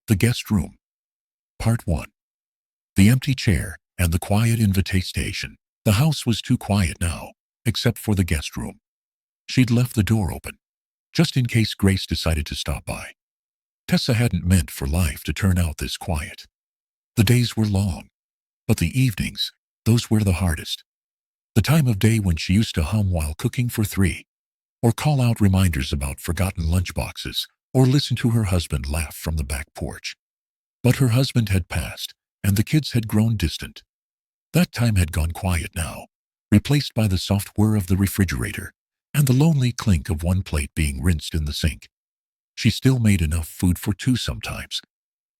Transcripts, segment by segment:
The Guest Room. Part 1. The empty chair and the quiet invitation. The house was too quiet now, except for the guest room. She'd left the door open, just in case Grace decided to stop by. Tessa hadn't meant for life to turn out this quiet. The days were long, but the evenings, those were the hardest. The time of day when she used to hum while cooking for three, or call out reminders about forgotten lunchboxes, or listen to her husband laugh from the back porch. But her husband had passed, and the kids had grown distant. That time had gone quiet now, replaced by the soft whir of the refrigerator and the lonely clink of one plate being rinsed in the sink. She still made enough food for two sometimes,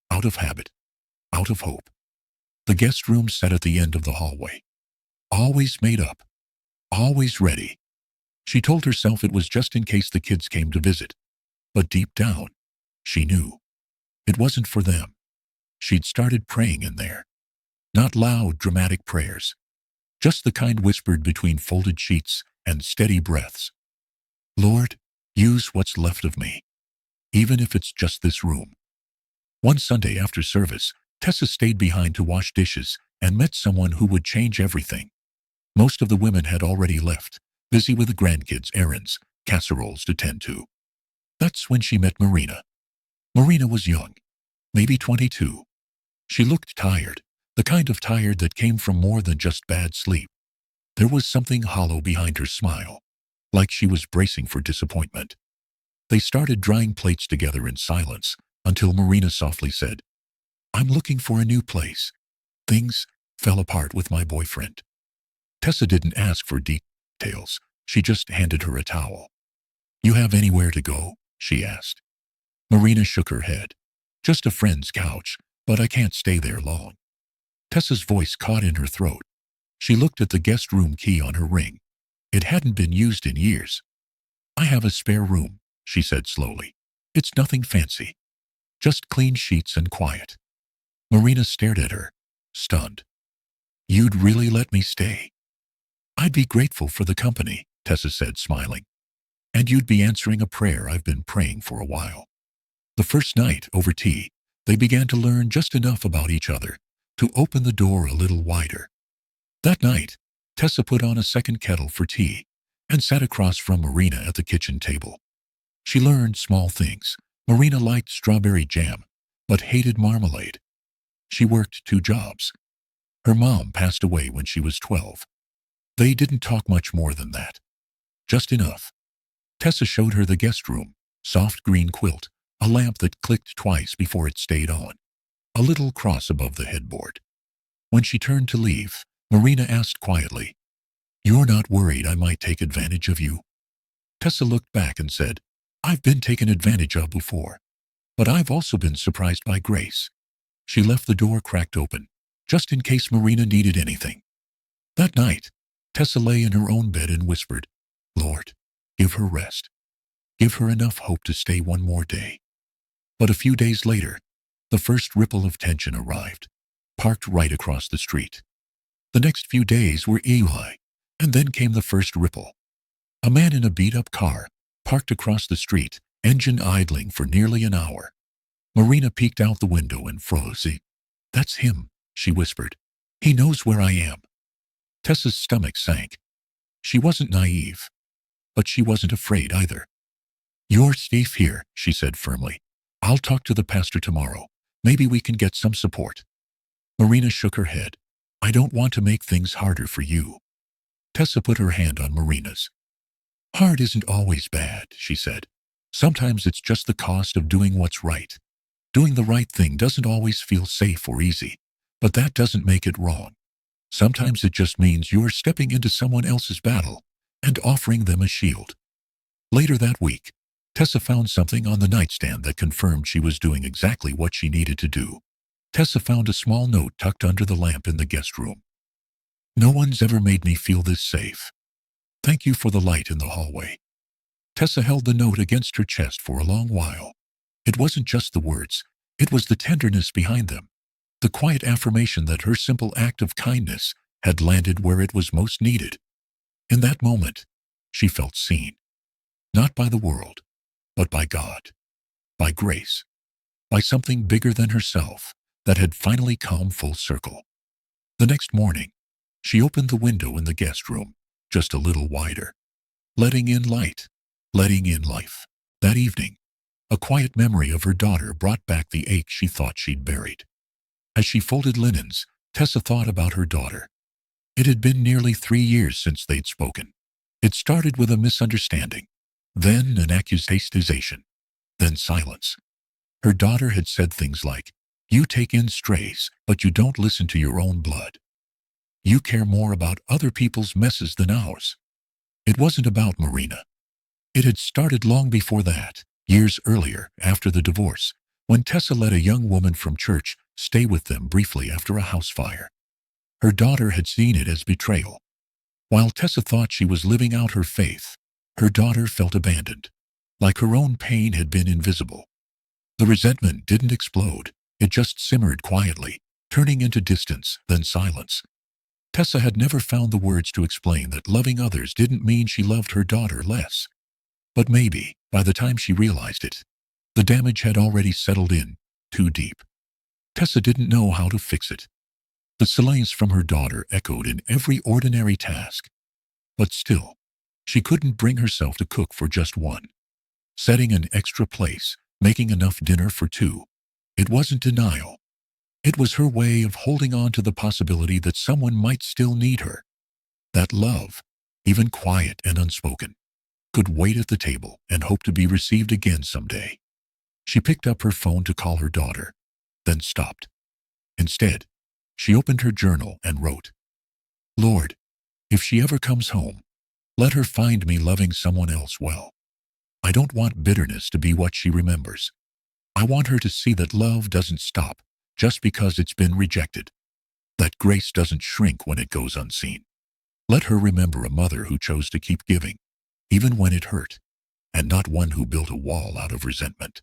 out of habit, out of hope. The guest room sat at the end of the hallway, always made up, always ready. She told herself it was just in case the kids came to visit, but deep down, she knew it wasn't for them. She'd started praying in there. Not loud, dramatic prayers, just the kind whispered between folded sheets and steady breaths. Lord, use what's left of me, even if it's just this room. One Sunday after service, Tessa stayed behind to wash dishes and met someone who would change everything. Most of the women had already left, busy with the grandkids' errands, casseroles to tend to. That's when she met Marina. Marina was young, maybe 22. She looked tired, the kind of tired that came from more than just bad sleep. There was something hollow behind her smile, like she was bracing for disappointment. They started drying plates together in silence until Marina softly said, I'm looking for a new place. Things fell apart with my boyfriend. Tessa didn't ask for details. She just handed her a towel. You have anywhere to go? She asked. Marina shook her head. Just a friend's couch, but I can't stay there long. Tessa's voice caught in her throat. She looked at the guest room key on her ring. It hadn't been used in years. I have a spare room, she said slowly. It's nothing fancy. Just clean sheets and quiet. Marina stared at her, stunned. You'd really let me stay? I'd be grateful for the company, Tessa said, smiling. And you'd be answering a prayer I've been praying for a while. The first night, over tea, they began to learn just enough about each other to open the door a little wider. That night, Tessa put on a second kettle for tea and sat across from Marina at the kitchen table. She learned small things. Marina liked strawberry jam, but hated marmalade. She worked 2 jobs. Her mom passed away when she was 12. They didn't talk much more than that. Just enough. Tessa showed her the guest room, soft green quilt, a lamp that clicked twice before it stayed on, a little cross above the headboard. When she turned to leave, Marina asked quietly, You're not worried I might take advantage of you? Tessa looked back and said, I've been taken advantage of before, but I've also been surprised by Grace. She left the door cracked open, just in case Marina needed anything. That night, Tessa lay in her own bed and whispered, Lord, give her rest. Give her enough hope to stay one more day. But a few days later, the first ripple of tension arrived, parked right across the street. The next few days were Eli, and then came the first ripple. A man in a beat-up car, parked across the street, engine idling for nearly an hour. Marina peeked out the window and froze. That's him, she whispered. He knows where I am. Tessa's stomach sank. She wasn't naive, but she wasn't afraid either. You're safe here, she said firmly. I'll talk to the pastor tomorrow. Maybe we can get some support. Marina shook her head. I don't want to make things harder for you. Tessa put her hand on Marina's. Hard isn't always bad, she said. Sometimes it's just the cost of doing what's right. Doing the right thing doesn't always feel safe or easy, but that doesn't make it wrong. Sometimes it just means you're stepping into someone else's battle and offering them a shield. Later that week, Tessa found something on the nightstand that confirmed she was doing exactly what she needed to do. Tessa found a small note tucked under the lamp in the guest room. No one's ever made me feel this safe. Thank you for the light in the hallway. Tessa held the note against her chest for a long while. It wasn't just the words, it was the tenderness behind them, the quiet affirmation that her simple act of kindness had landed where it was most needed. In that moment, she felt seen, not by the world, but by God, by Grace. by something bigger than herself that had finally come full circle. The next morning, she opened the window in the guest room just a little wider, letting in light, letting in life. That evening, a quiet memory of her daughter brought back the ache she thought she'd buried. As she folded linens, Tessa thought about her daughter. It had been nearly 3 years since they'd spoken. It started with a misunderstanding, then an accusation, then silence. Her daughter had said things like, "You take in strays, but you don't listen to your own blood. You care more about other people's messes than ours." It wasn't about Marina. It had started long before that, years earlier, after the divorce, when Tessa let a young woman from church stay with them briefly after a house fire. Her daughter had seen it as betrayal. While Tessa thought she was living out her faith, her daughter felt abandoned, like her own pain had been invisible. The resentment didn't explode, it just simmered quietly, turning into distance, then silence. Tessa had never found the words to explain that loving others didn't mean she loved her daughter less. But maybe, by the time she realized it, the damage had already settled in, too deep. Tessa didn't know how to fix it. The silence from her daughter echoed in every ordinary task. But still, she couldn't bring herself to cook for just one. Setting an extra place, making enough dinner for two. It wasn't denial. It was her way of holding on to the possibility that someone might still need her. That love, even quiet and unspoken, could wait at the table and hope to be received again someday. She picked up her phone to call her daughter, then stopped. Instead, she opened her journal and wrote, "Lord, if she ever comes home, let her find me loving someone else well. I don't want bitterness to be what she remembers. I want her to see that love doesn't stop just because it's been rejected, that grace doesn't shrink when it goes unseen. Let her remember a mother who chose to keep giving, even when it hurt, and not one who built a wall out of resentment."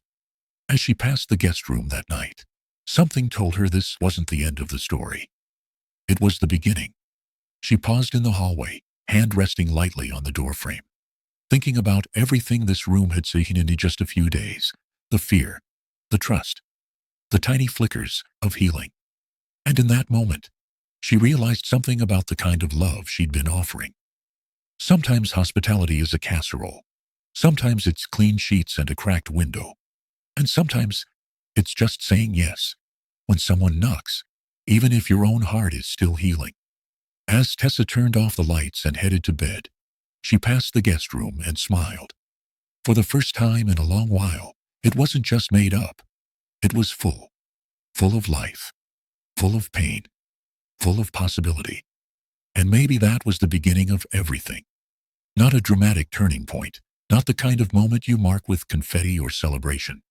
As she passed the guest room that night, something told her this wasn't the end of the story. It was the beginning. She paused in the hallway, hand resting lightly on the doorframe, thinking about everything this room had seen in just a few days, the fear, the trust, the tiny flickers of healing. And in that moment, she realized something about the kind of love she'd been offering. Sometimes hospitality is a casserole. Sometimes it's clean sheets and a cracked window. And sometimes it's just saying yes when someone knocks, even if your own heart is still healing. As Tessa turned off the lights and headed to bed, she passed the guest room and smiled. For the first time in a long while, it wasn't just made up. It was full. Full of life. Full of pain. Full of possibility. And maybe that was the beginning of everything. Not a dramatic turning point, not the kind of moment you mark with confetti or celebration,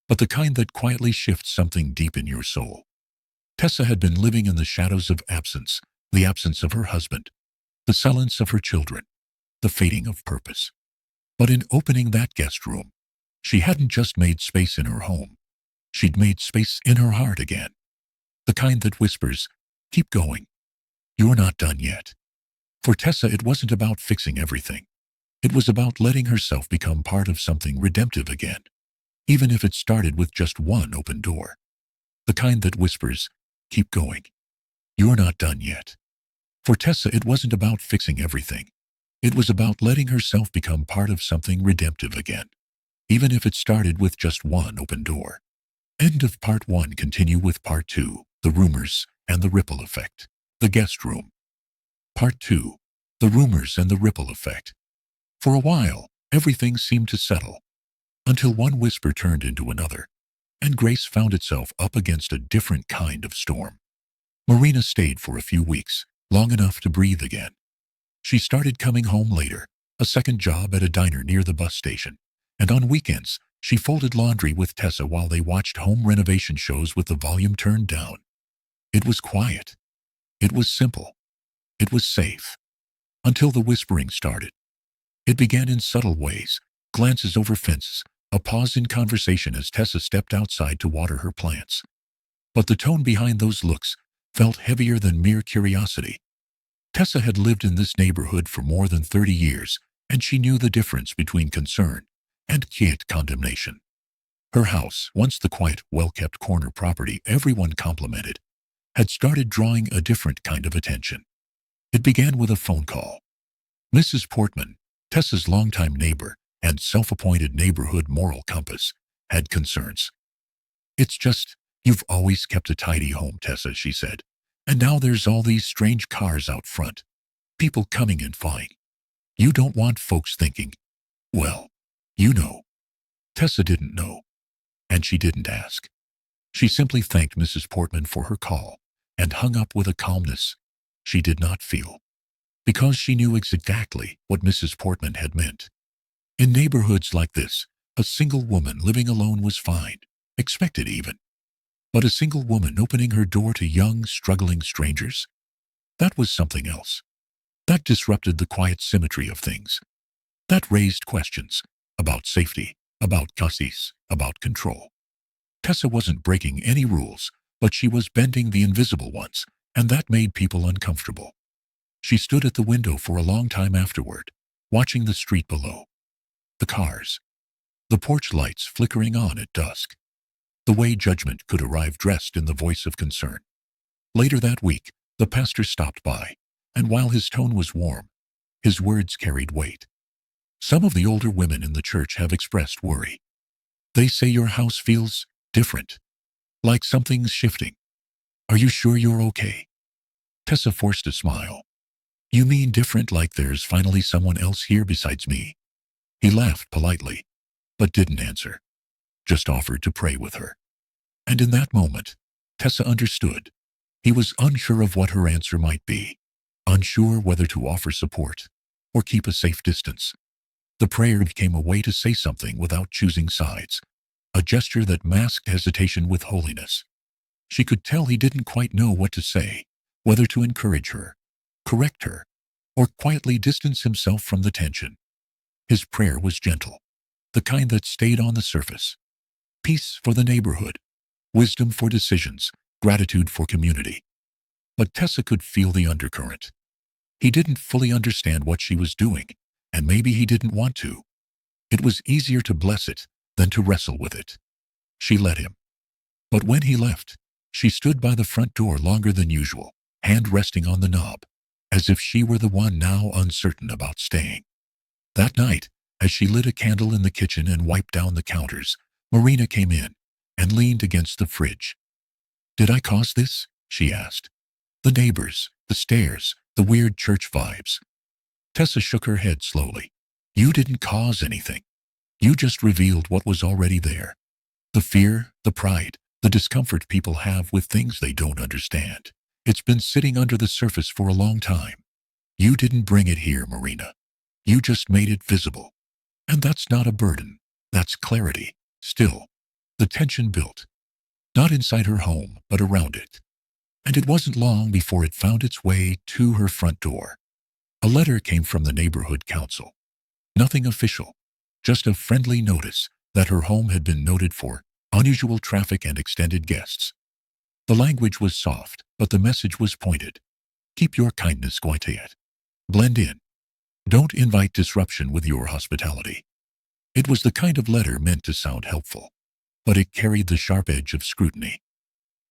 but the kind that quietly shifts something deep in your soul. Tessa had been living in the shadows of absence, the absence of her husband, the silence of her children, the fading of purpose. But in opening that guest room, she hadn't just made space in her home. She'd made space in her heart again. The kind that whispers, "Keep going. You're not done yet." For Tessa, it wasn't about fixing everything. It was about letting herself become part of something redemptive again, even if it started with just one open door. The kind that whispers, "Keep going. You're not done yet." For Tessa, it wasn't about fixing everything. It was about letting herself become part of something redemptive again, even if it started with just one open door. End of part 1. Continue with part 2, the rumors and the ripple effect. The guest room. Part 2, the rumors and the ripple effect. For a while, everything seemed to settle, until one whisper turned into another, and Grace found itself up against a different kind of storm. Marina stayed for a few weeks, long enough to breathe again. She started coming home later, a second job at a diner near the bus station, and on weekends, she folded laundry with Tessa while they watched home renovation shows with the volume turned down. It was quiet. It was simple. It was safe. Until the whispering started. It began in subtle ways, glances over fences, a pause in conversation as Tessa stepped outside to water her plants. But the tone behind those looks felt heavier than mere curiosity. Tessa had lived in this neighborhood for more than 30 years, and she knew the difference between concern and quiet condemnation. Her house, once the quiet, well-kept corner property everyone complimented, had started drawing a different kind of attention. It began with a phone call. Mrs. Portman, Tessa's longtime neighbor and self-appointed neighborhood moral compass, had concerns. "It's just, you've always kept a tidy home, Tessa," she said. "And now there's all these strange cars out front. People coming and flying. You don't want folks thinking, well, you know." Tessa didn't know, and she didn't ask. She simply thanked Mrs. Portman for her call and hung up with a calmness she did not feel, because she knew exactly what Mrs. Portman had meant. In neighborhoods like this, a single woman living alone was fine, expected even. But a single woman opening her door to young, struggling strangers? That was something else. That disrupted the quiet symmetry of things. That raised questions about safety, about cassis, about control. Tessa wasn't breaking any rules, but she was bending the invisible ones, and that made people uncomfortable. She stood at the window for a long time afterward, watching the street below. The cars. The porch lights flickering on at dusk. The way judgment could arrive dressed in the voice of concern. Later that week, the pastor stopped by, and while his tone was warm, his words carried weight. "Some of the older women in the church have expressed worry. They say your house feels different, like something's shifting. Are you sure you're okay?" Tessa forced a smile. "You mean different, like there's finally someone else here besides me?" He laughed politely, but didn't answer, just offered to pray with her. And in that moment, Tessa understood. He was unsure of what her answer might be, unsure whether to offer support or keep a safe distance. The prayer became a way to say something without choosing sides, a gesture that masked hesitation with holiness. She could tell he didn't quite know what to say, whether to encourage her, correct her, or quietly distance himself from the tension. His prayer was gentle, the kind that stayed on the surface. Peace for the neighborhood, wisdom for decisions, gratitude for community. But Tessa could feel the undercurrent. He didn't fully understand what she was doing, and maybe he didn't want to. It was easier to bless it than to wrestle with it. She let him. But when he left, she stood by the front door longer than usual, hand resting on the knob, as if she were the one now uncertain about staying. That night, as she lit a candle in the kitchen and wiped down the counters, Marina came in and leaned against the fridge. "Did I cause this?" she asked. "The neighbors, the stairs, the weird church vibes." Tessa shook her head slowly. "You didn't cause anything. You just revealed what was already there. The fear, the pride, the discomfort people have with things they don't understand. It's been sitting under the surface for a long time. You didn't bring it here, Marina. You just made it visible. And that's not a burden. That's clarity. Still, the tension built. Not inside her home, but around it. And it wasn't long before it found its way to her front door. A letter came from the neighborhood council. Nothing official, just a friendly notice that her home had been noted for unusual traffic and extended guests. The language was soft, but the message was pointed. Keep your kindness quiet. Blend in. Don't invite disruption with your hospitality. It was the kind of letter meant to sound helpful, but it carried the sharp edge of scrutiny.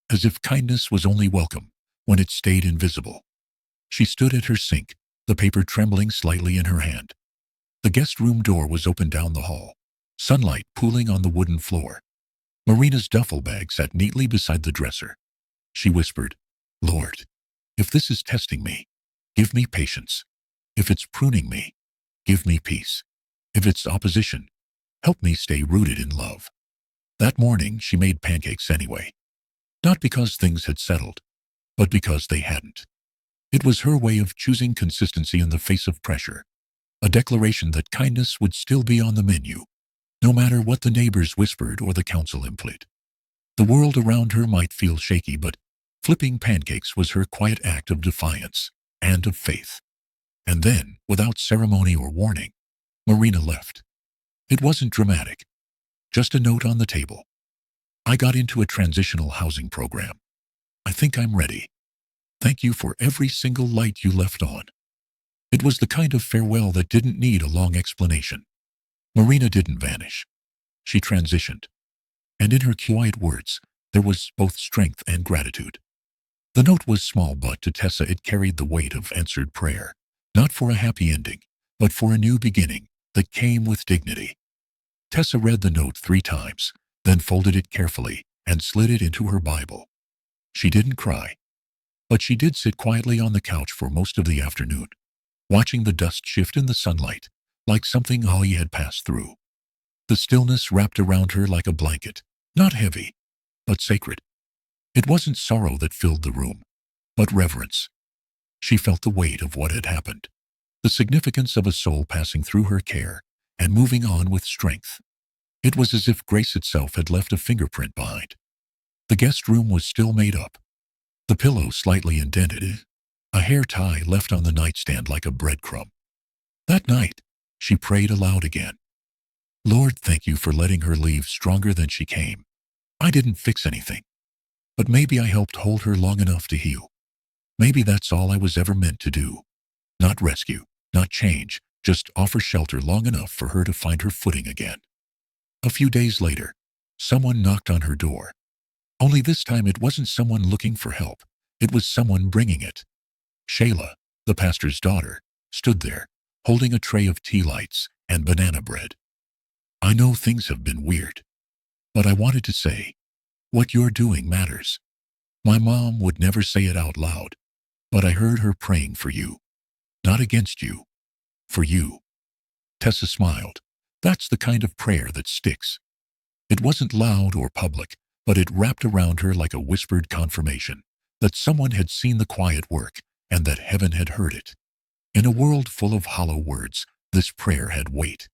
As if kindness was only welcome when it stayed invisible. She stood at her sink, the paper trembling slightly in her hand. The guest room door was open down the hall, sunlight pooling on the wooden floor. Marina's duffel bag sat neatly beside the dresser. She whispered, "Lord, if this is testing me, give me patience. If it's pruning me, give me peace. If it's opposition, help me stay rooted in love." That morning, she made pancakes anyway. Not because things had settled, but because they hadn't. It was her way of choosing consistency in the face of pressure, a declaration that kindness would still be on the menu, no matter what the neighbors whispered or the council implied. The world around her might feel shaky, but flipping pancakes was her quiet act of defiance and of faith. And then, without ceremony or warning, Marina left. It wasn't dramatic, just a note on the table. "I got into a transitional housing program. I think I'm ready. Thank you for every single light you left on." It was the kind of farewell that didn't need a long explanation. Marina didn't vanish. She transitioned. and in her quiet words there was both strength and gratitude. The note was small, but to Tessa it carried the weight of answered prayer, not for a happy ending, but for a new beginning that came with dignity. Tessa read the note 3 times, then folded it carefully and slid it into her Bible. She didn't cry, but she did sit quietly on the couch for most of the afternoon, watching the dust shift in the sunlight, like something Holly had passed through. The stillness wrapped around her like a blanket, not heavy, but sacred. It wasn't sorrow that filled the room, but reverence. She felt the weight of what had happened, the significance of a soul passing through her care and moving on with strength. It was as if grace itself had left a fingerprint behind. The guest room was still made up, the pillow slightly indented, a hair tie left on the nightstand like a breadcrumb. That night, she prayed aloud again. Lord, thank you for letting her leave stronger than she came. I didn't fix anything, but maybe I helped hold her long enough to heal. Maybe that's all I was ever meant to do. Not rescue, not change, just offer shelter long enough for her to find her footing again. A few days later, someone knocked on her door. Only this time it wasn't someone looking for help. It was someone bringing it. Shayla, the pastor's daughter, stood there, holding a tray of tea lights and banana bread. I know things have been weird, but I wanted to say, what you're doing matters. My mom would never say it out loud, but I heard her praying for you. Not against you. For you. Tessa smiled. That's the kind of prayer that sticks. It wasn't loud or public, but it wrapped around her like a whispered confirmation that someone had seen the quiet work and that heaven had heard it. In a world full of hollow words, this prayer had weight.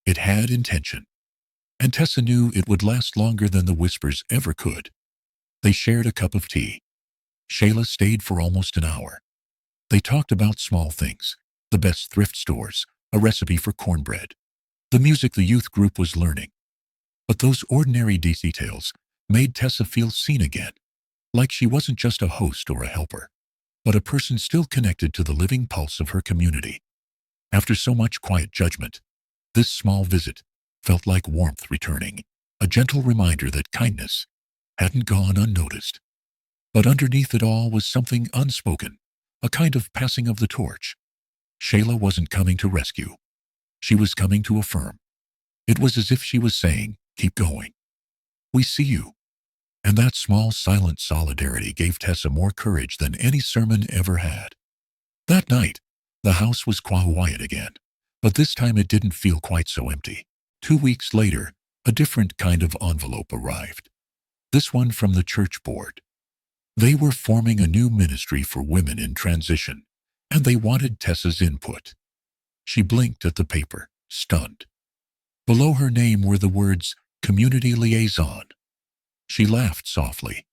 It had intention. And Tessa knew it would last longer than the whispers ever could. They shared a cup of tea. Shayla stayed for almost an hour. They talked about small things, the best thrift stores, a recipe for cornbread, the music the youth group was learning. But those ordinary details made Tessa feel seen again, like she wasn't just a host or a helper, but a person still connected to the living pulse of her community. After so much quiet judgment, this small visit felt like warmth returning, a gentle reminder that kindness hadn't gone unnoticed. But underneath it all was something unspoken, a kind of passing of the torch. Shayla wasn't coming to rescue. She was coming to affirm. It was as if she was saying, keep going. We see you. And that small silent solidarity gave Tessa more courage than any sermon ever had. That night, the house was quiet again, but this time it didn't feel quite so empty. 2 weeks later, a different kind of envelope arrived. This one from the church board. They were forming a new ministry for women in transition, and they wanted Tessa's input. She blinked at the paper, stunned. Below her name were the words, Community Liaison. She laughed softly.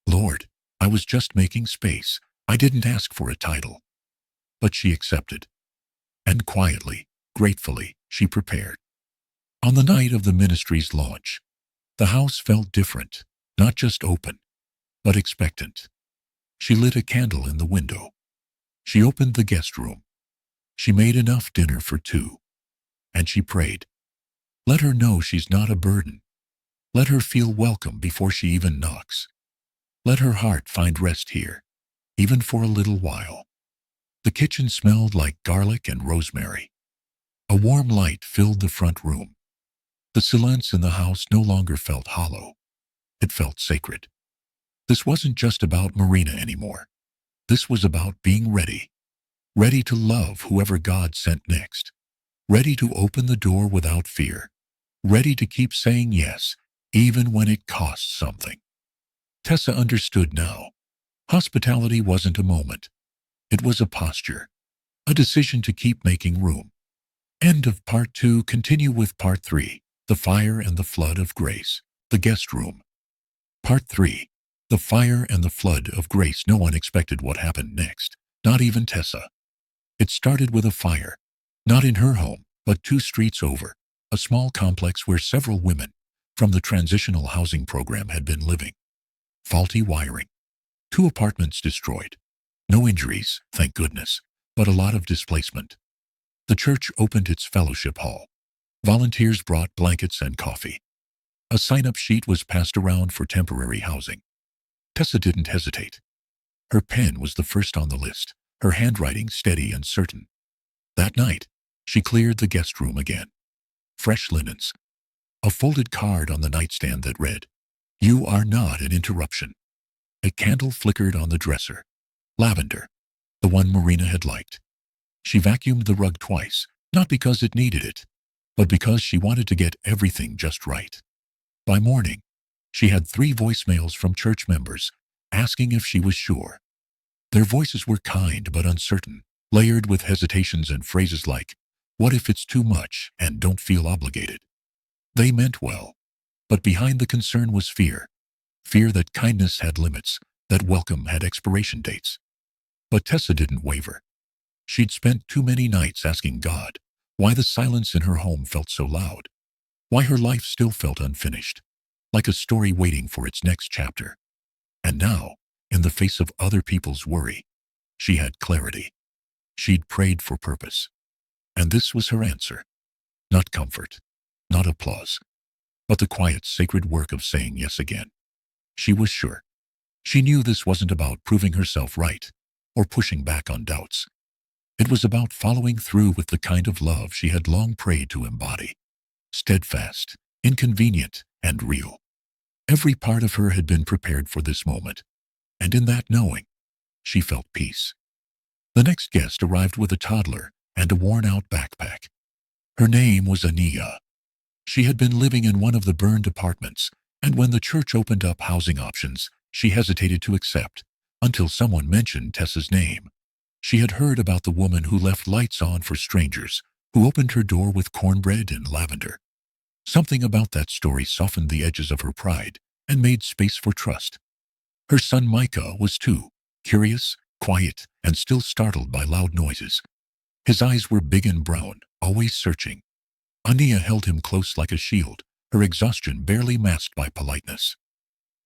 Lord, I was just making space. I didn't ask for a title. But she accepted. And quietly, gratefully, she prepared. On the night of the ministry's launch, the house felt different, not just open, but expectant. She lit a candle in the window. She opened the guest room. She made enough dinner for 2. And she prayed. Let her know she's not a burden. Let her feel welcome before she even knocks. Let her heart find rest here, even for a little while. The kitchen smelled like garlic and rosemary. A warm light filled the front room. The silence in the house no longer felt hollow. It felt sacred. This wasn't just about Marina anymore. This was about being ready. Ready to love whoever God sent next. Ready to open the door without fear. Ready to keep saying yes, even when it costs something. Tessa understood now. Hospitality wasn't a moment. It was a posture. A decision to keep making room. End of part 2. Continue with part 3. The fire and the flood of grace. The guest room. Part 3. The fire and the flood of grace. No one expected what happened next. Not even Tessa. It started with a fire. Not in her home, but 2 streets over. A small complex where several women from the transitional housing program had been living. Faulty wiring. 2 apartments destroyed. No injuries, thank goodness, but a lot of displacement. The church opened its fellowship hall. Volunteers brought blankets and coffee. A sign-up sheet was passed around for temporary housing. Tessa didn't hesitate. Her pen was the first on the list, her handwriting steady and certain. That night, she cleared the guest room again. Fresh linens. A folded card on the nightstand that read, "You are not an interruption." A candle flickered on the dresser. Lavender, the one Marina had liked. She vacuumed the rug twice, not because it needed it, but because she wanted to get everything just right. By morning, she had 3 voicemails from church members asking if she was sure. Their voices were kind but uncertain, layered with hesitations and phrases like, "What if it's too much?" and "Don't feel obligated." They meant well, but behind the concern was fear. Fear that kindness had limits, that welcome had expiration dates. But Tessa didn't waver. She'd spent too many nights asking God why the silence in her home felt so loud, why her life still felt unfinished, like a story waiting for its next chapter. And now, in the face of other people's worry, she had clarity. She'd prayed for purpose. And this was her answer. Not comfort, not applause, but the quiet, sacred work of saying yes again. She was sure. She knew this wasn't about proving herself right or pushing back on doubts. It was about following through with the kind of love she had long prayed to embody. Steadfast, inconvenient, and real. Every part of her had been prepared for this moment, and in that knowing, she felt peace. The next guest arrived with a toddler and a worn-out backpack. Her name was Ania. She had been living in one of the burned apartments, and when the church opened up housing options, she hesitated to accept, until someone mentioned Tessa's name. She had heard about the woman who left lights on for strangers, who opened her door with cornbread and lavender. Something about that story softened the edges of her pride and made space for trust. Her son Micah was too, curious, quiet, and still startled by loud noises. His eyes were big and brown, always searching. Ania held him close like a shield, her exhaustion barely masked by politeness.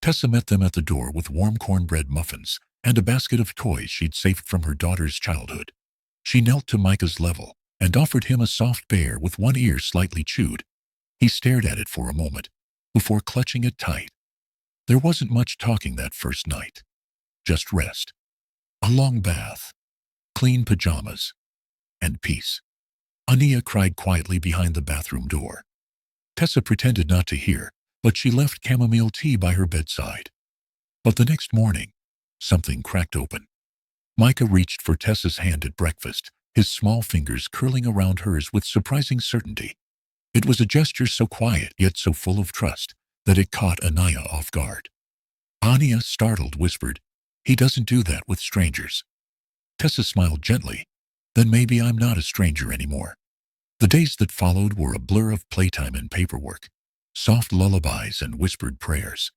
Tessa met them at the door with warm cornbread muffins and a basket of toys she'd saved from her daughter's childhood. She knelt to Micah's level and offered him a soft bear with one ear slightly chewed. He stared at it for a moment, before clutching it tight. There wasn't much talking that first night. Just rest. A long bath. Clean pajamas. And peace. Ania cried quietly behind the bathroom door. Tessa pretended not to hear, but she left chamomile tea by her bedside. But the next morning, something cracked open. Micah reached for Tessa's hand at breakfast, his small fingers curling around hers with surprising certainty. It was a gesture so quiet yet so full of trust that it caught Ania off guard. Ania, startled, whispered, "He doesn't do that with strangers." Tessa smiled gently. "Then maybe I'm not a stranger anymore." The days that followed were a blur of playtime and paperwork, soft lullabies and whispered prayers.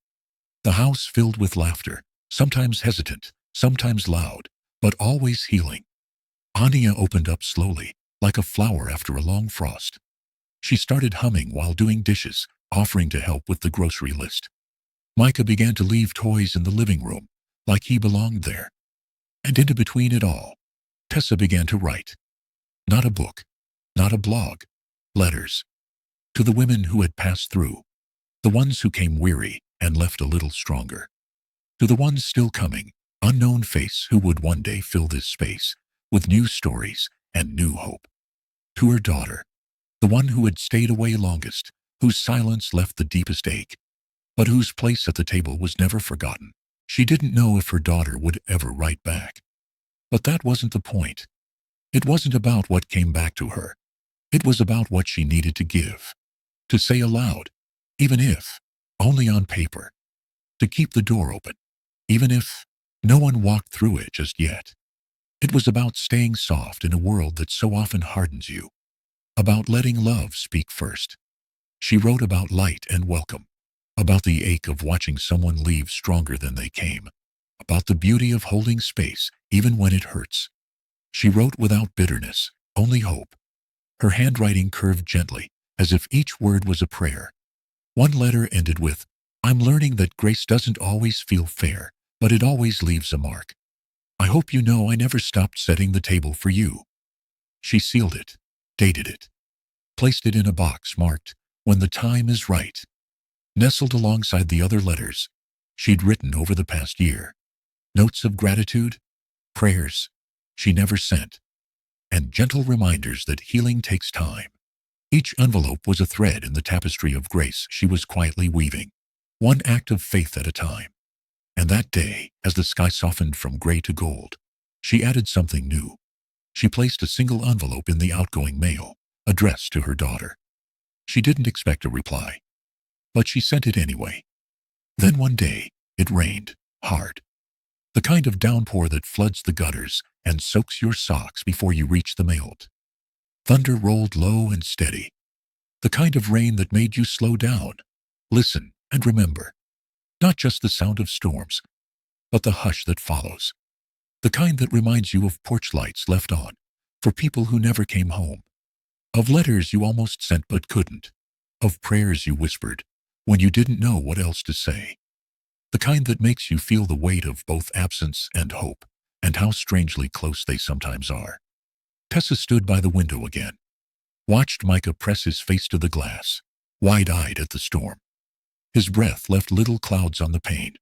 The house filled with laughter, sometimes hesitant, sometimes loud, but always healing. Ania opened up slowly, like a flower after a long frost. She started humming while doing dishes, offering to help with the grocery list. Micah began to leave toys in the living room, like he belonged there. And in between it all, Tessa began to write. Not a book, not a blog, letters. To the women who had passed through, the ones who came weary and left a little stronger. To the ones still coming, unknown face who would one day fill this space with new stories and new hope. To her daughter, the one who had stayed away longest, whose silence left the deepest ache, but whose place at the table was never forgotten. She didn't know if her daughter would ever write back. But that wasn't the point. It wasn't about what came back to her. It was about what she needed to give. To say aloud, even if only on paper. To keep the door open, even if no one walked through it just yet. It was about staying soft in a world that so often hardens you. About letting love speak first. She wrote about light and welcome. About the ache of watching someone leave stronger than they came. About the beauty of holding space even when it hurts. She wrote without bitterness, only hope. Her handwriting curved gently, as if each word was a prayer. One letter ended with, "I'm learning that grace doesn't always feel fair, but it always leaves a mark. I hope you know I never stopped setting the table for you." She sealed it, dated it, placed it in a box marked, "When the time is right." Nestled alongside the other letters she'd written over the past year, notes of gratitude, prayers she never sent, and gentle reminders that healing takes time. Each envelope was a thread in the tapestry of grace she was quietly weaving, one act of faith at a time. And that day, as the sky softened from gray to gold, she added something new. She placed a single envelope in the outgoing mail, addressed to her daughter. She didn't expect a reply, but she sent it anyway. Then one day, it rained, hard. The kind of downpour that floods the gutters and soaks your socks before you reach the mailed. Thunder rolled low and steady. The kind of rain that made you slow down, listen, and remember. Not just the sound of storms, but the hush that follows. The kind that reminds you of porch lights left on for people who never came home. Of letters you almost sent but couldn't. Of prayers you whispered when you didn't know what else to say. The kind that makes you feel the weight of both absence and hope, and how strangely close they sometimes are. Tessa stood by the window again, watched Micah press his face to the glass, wide-eyed at the storm. His breath left little clouds on the pane.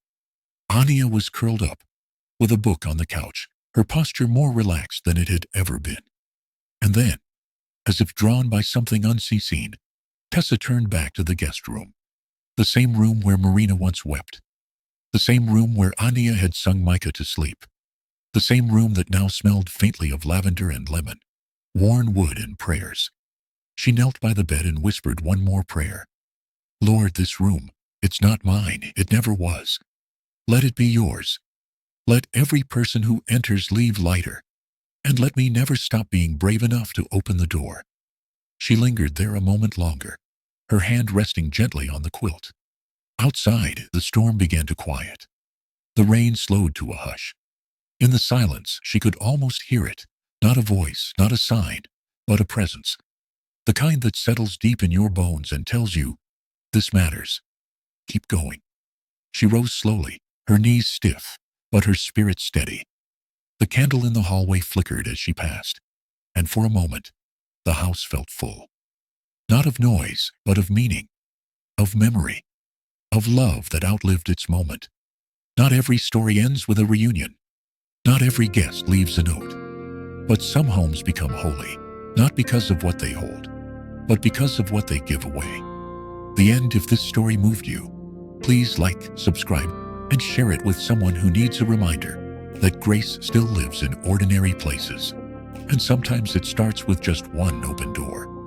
Anya was curled up, with a book on the couch, her posture more relaxed than it had ever been. And then, as if drawn by something unseen, Tessa turned back to the guest room. The same room where Marina once wept. The same room where Anya had sung Micah to sleep. The same room that now smelled faintly of lavender and lemon, worn wood and prayers. She knelt by the bed and whispered one more prayer. Lord, this room, it's not mine, it never was. Let it be yours. Let every person who enters leave lighter, and let me never stop being brave enough to open the door. She lingered there a moment longer, her hand resting gently on the quilt. Outside, the storm began to quiet. The rain slowed to a hush. In the silence, she could almost hear it, not a voice, not a sign, but a presence. The kind that settles deep in your bones and tells you, this matters. Keep going. She rose slowly, her knees stiff, but her spirit steady. The candle in the hallway flickered as she passed, and for a moment, the house felt full. Not of noise, but of meaning, of memory, of love that outlived its moment. Not every story ends with a reunion. Not every guest leaves a note. But some homes become holy, not because of what they hold, but because of what they give away. The end. If this story moved you, please like, subscribe, and share it with someone who needs a reminder that grace still lives in ordinary places. And sometimes it starts with just one open door.